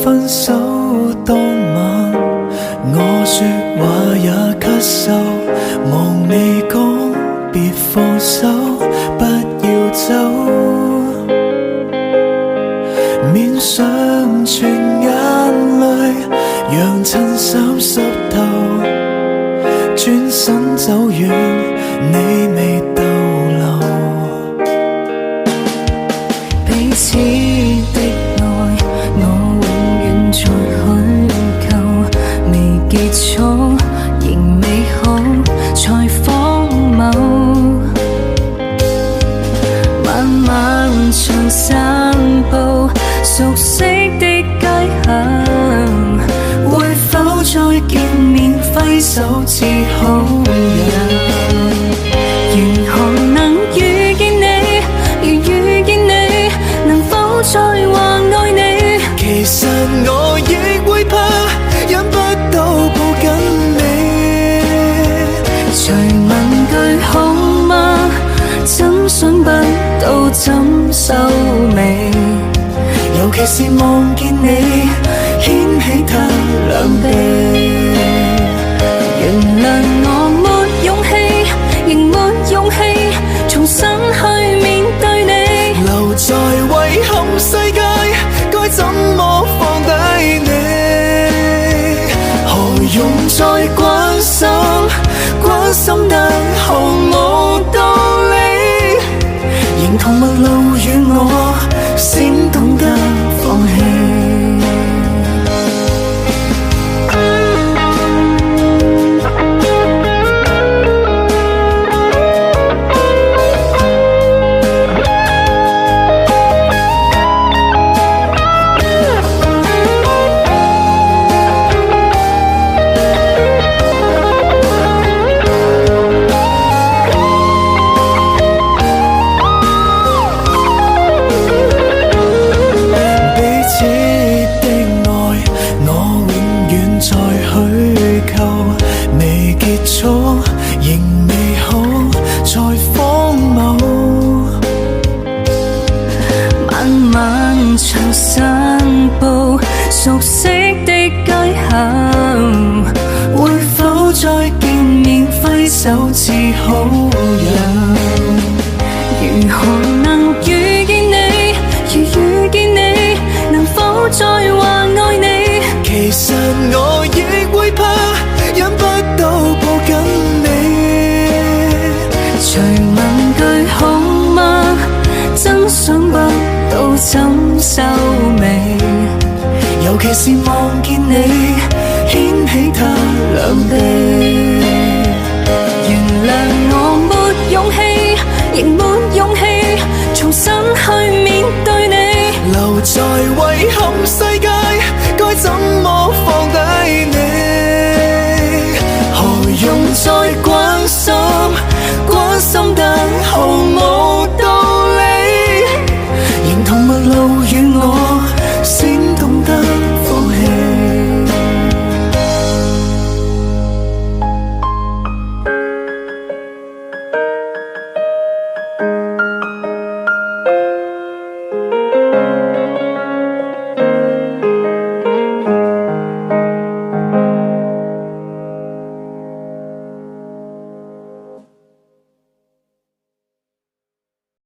分手當晚，我說話也咳嗽，望你講別放手，不要走，面上全眼淚，讓襯衫濕透，轉身走遠，你未逗留，彼此的愛我永遠在虛構，未結束仍美好才荒謬，漫漫長散步熟悉的街巷，會否再見面揮手似好友，如何能遇見你，如遇見你能否再話愛你，其實我亦會怕，忍不到抱緊你，隨問句好嗎，怎想不到怎收尾，尤其是望見你牽起他兩臂，原諒我沒勇氣，仍沒勇氣重新去面對你，留在遺憾世界，該怎麼放低你？何用再關心，關心得毫無道理，形同陌路與我，先懂得放棄。仍未好，才荒謬。漫漫長散步，熟悉的街巷，會否再見面揮手似好友？如何能遇見你，如遇見你，能否再話愛你？其實我亦會怕，忍不到抱緊你，隨問句好嗎，真想不到怎收尾，尤其是望見你牽起他兩臂，原諒我沒勇氣，仍沒勇氣重新去面對你，留在遺憾世界，